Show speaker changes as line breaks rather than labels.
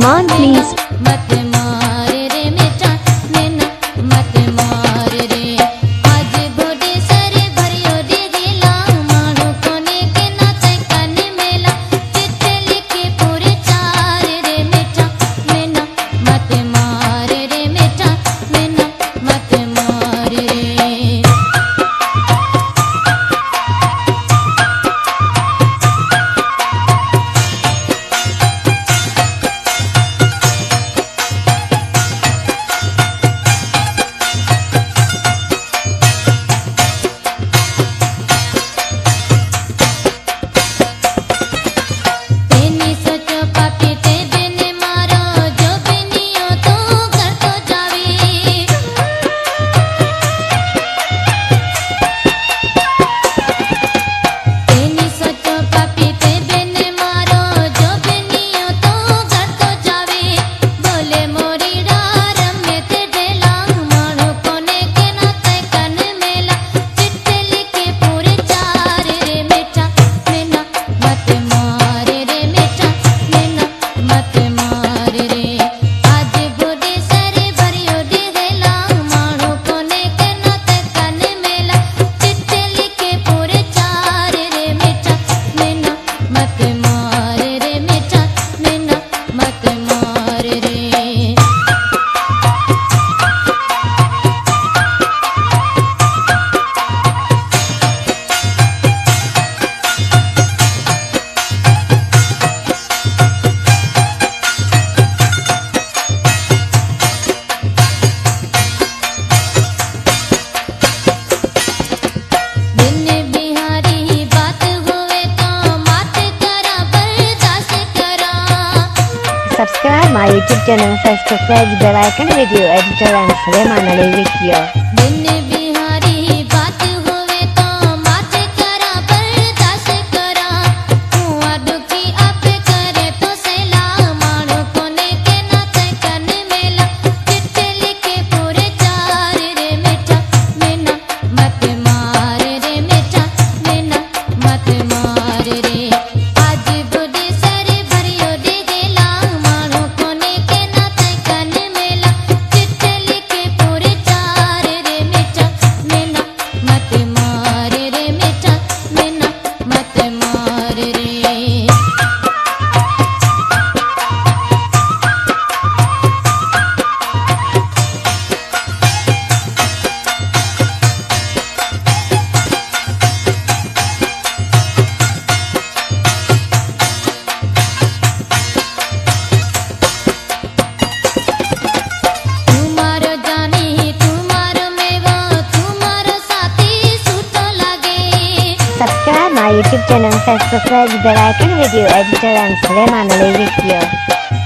Come on, please.
मत मार रे बेटा मैना मत मार रे आज बोडे सरे भरियो दे दिला मारू कोने के ना तय कने मेला चिट्ठे लिखे पूरे चार रे बेटा मैना मत मार रे बेटा मैना मत मार रे
Subscribe my YouTube channel, press the bell icon, video editor and Suleiman Ali video. Subscribe my YouTube channel, press the bell icon, video editor and Suleiman Ali video.